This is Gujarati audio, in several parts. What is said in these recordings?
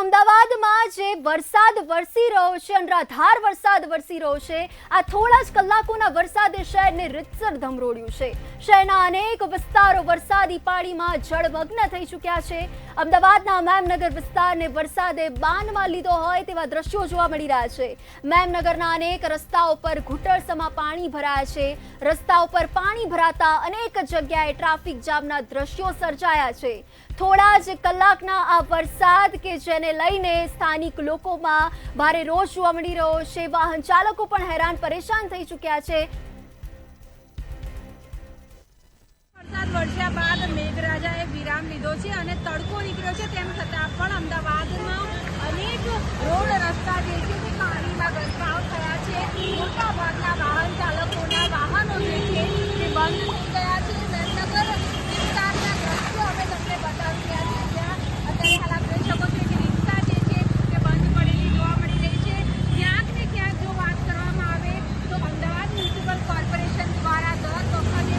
અમદાવાદમાં જે વરસાદ વરસી રહ્યો છે, અનરાધાર વરસાદ વરસી રહ્યો છે, આ થોડા જ કલાકોના વરસાદે શહેરને રીતસર ધમરોળ્યું છે। શહેરના અનેક વિસ્તારો વરસાદી પાણીમાં જળમગ્ન થઈ ચૂક્યા છે। અમદાવાદના મેમનગર વિસ્તારને વરસાદે બાનમાં લીધો હોય તેવા દ્રશ્યો જોવા મળી રહ્યા છે। મેમનગરના અનેક રસ્તાઓ પર ઘૂંટણસમાં પાણી ભરાયા છે। રસ્તાઓ પર પાણી ભરાતા અનેક જગ્યાએ ટ્રાફિક જામના દ્રશ્યો સર્જાયા છે। થોડા જ કલાકના આ વરસાદ કે જેને લઈને સ્થાનિક લોકોમાં ભારે રોષ જોવા મળી રહ્યો છે। વાહન ચાલકો પણ હેરાન પરેશાન થઈ ચૂક્યા છે। વરસાદ વરસ્યા બાદ મેઘરાજાએ વિરામ લીધો છે અને તડકો નીકળ્યો છે, તેમ છતાં પણ અમદાવાદમાં અનેક રોડ રસ્તા જે છે તે પાણીમાં ગરકાવ થયા છે। મોટા ભાગના વાહન ચાલકોના વાહનો જે છે તે બંધ થઈ ગયા છે। મેમનગર વિસ્તારના દ્રશ્યો અમે તમને બતાવી રહ્યા છીએ, જ્યાં અત્યારે હાલ આપ જોઈ શકો છો કે રિક્ષા જે છે તે બંધ પડેલી જોવા મળી રહી છે। ક્યાંક ને ક્યાંક જો વાત કરવામાં આવે તો અમદાવાદ મ્યુનિસિપલ કોર્પોરેશન દ્વારા દર વખતે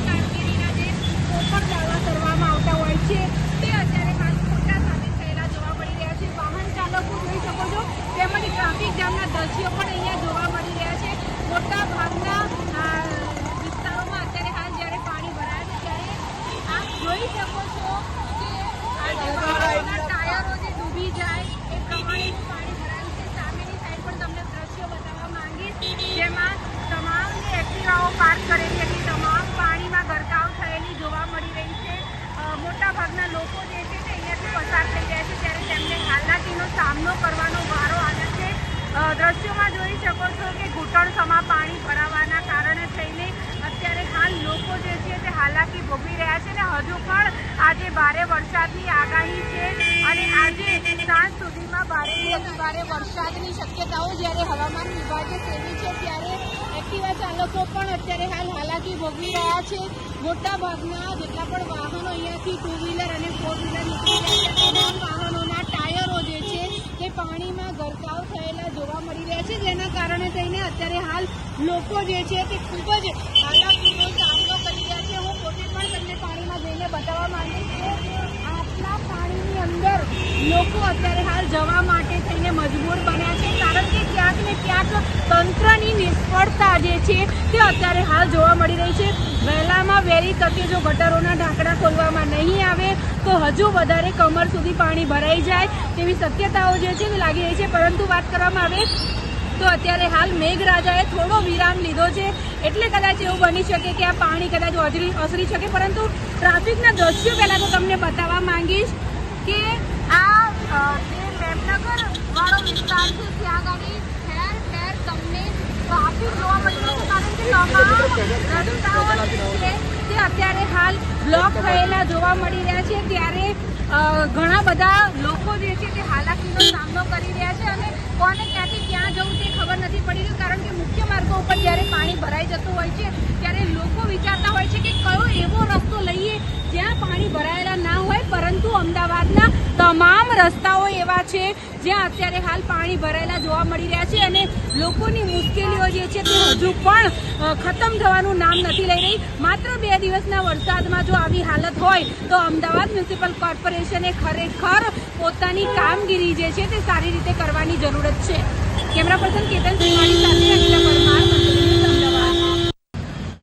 કામગીરીના જે પોષણ દાવા કરવામાં આવતા હોય છે તે અત્યારે હાલ ખોટા સાબિત થયેલા જોવા મળી રહ્યા છે। વાહન ચાલકો જોઈ શકો છો, તેમજ ટ્રાફિક જામના દ્રશ્યો પણ અહીંયા જોવા મળી રહ્યા છે। મોટા ભાગના વિસ્તારોમાં અત્યારે હાલ જ્યારે પાણી ભરાય છે ત્યારે આપ જોઈ શકો છો કે આ જે વાહનોના ટાયરો જે ડૂબી જાય એ પ્રમાણેનું પાણી ભરાયું છે। સામેની સાઈડ પણ તમને દ્રશ્યો બતાવવા માંગીશ, જેમાં તમામ જે એક્ટિવાઓ પાર્ક કરેલી હતી તમામ પાણીમાં ગરકાવ થયેલી જોવા મળી રહી છે। મોટા ભાગના લોકો જે છે તે અહીંયાથી પસાર થઈ જાય છે, ત્યારે તેમને હાલાકીનો સામનો કરવાનો વારો આવે છે। દ્રશ્યોમાં જોઈ શકો છો કે ઘૂંટણસમાં પાણી ભરાવાના કારણે થઈને અત્યારે હાલ લોકો જે છે તે હાલાકી ભોગવી રહ્યા છે અને હજુ પણ આજે ભારે વરસાદની આગાહી છે અને આજે સાંજ સુધીમાં ભારેથી અતિભારે વરસાદની શક્યતાઓ જ્યારે હવામાન વિભાગે સેવી છે, ત્યારે એક્ટિવા ચાલકો પણ અત્યારે હાલ હાલાકી ભોગવી રહ્યા છે। મોટા ભાગના જેટલા પણ વાહનો અહીંયાથી ટુ વ્હીલર અને ફોર વ્હીલર નીકળી રહ્યા છે, તમામ વાહનોના ટાયરો જે છે તે પાણીમાં ગરકાવ થયેલા જોવા મળી રહ્યા છે, જેના કારણે થઈને અત્યારે હાલ લોકો જે છે તે ખૂબ જ હાલાકીનો સામનો કરી રહ્યા છે। હું પોતે પણ તમને પાણીમાં જઈને બતાવવા માંગીશ કે આટલા પાણીની અંદર લોકો અત્યારે હાલ જવા માટે થઈને મજબૂર બન્યા છે, કારણ કે ક્યાંક ને ક્યાંક તંત્રની નિષ્ફળતા જે છે તે અત્યારે હાલ જોવા મળી રહી છે। વહેલામાં વહેલી તકે જો ગટરોના ઢાંકણા ખોલવામાં નહીં આવે તો હજુ વધારે કમર સુધી પાણી ભરાઈ જાય તેવી શક્યતાઓ જે છે તે લાગી રહી છે। પરંતુ વાત કરવામાં આવે તો અત્યારે હાલ મેઘરાજાએ થોડો વિરામ લીધો છે, એટલે કદાચ એવું બની શકે કે આ પાણી કદાચ ઓસરી શકે। પરંતુ ટ્રાફિકના દ્રશ્યો પહેલાં તો તમને બતાવવા માંગીશ કે આ જે મેમનગર વાળો વિસ્તાર છે ત્યાં આગળ ઠેર ઠેર તમને ટ્રાફિક જોવા મળી રહ્યું છે, કારણ કે તમામ રસ્તાઓ છે તે અત્યારે હાલ બ્લોક થયેલા જોવા મળી રહ્યા છે। ત્યારે ઘણા બધા લોકો જે છે તે હાલાકીનો સામનો કરી રહ્યા છે અને કોને ક્યાંથી ક્યાં જવું તે ખબર નથી પડી રહ્યું, કારણ કે મુખ્ય માર્ગો ઉપર જ્યારે પાણી ભરાઈ જતું હોય છે ત્યારે લોકો વિચારતા હોય છે કે કયો એવો રસ્તો લઈએ જ્યાં પાણી ભરાયેલા ના હોય, પરંતુ અમદાવાદના તમામ રસ્તાઓ એવા છે જ્યાં અત્યારે હાલ પાણી ભરાયેલા જોવા મળી રહ્યા છે અને લોકોની મુશ્કેલીઓ જે છે તે હજુ પણ ખતમ થવાનું નામ નથી લઈ રહી। માત્ર 2 દિવસના વરસાદમાં જો આવી હાલત હોય તો અમદાવાદ મ્યુનિસિપલ કોર્પોરેશને ખરેખર પોતાની કામગીરી જે છે તે સારી રીતે કરવાની જરૂરત છે। કેમેરા પર્સન કેતન સિંહ સાથે અનિતા પરમાર।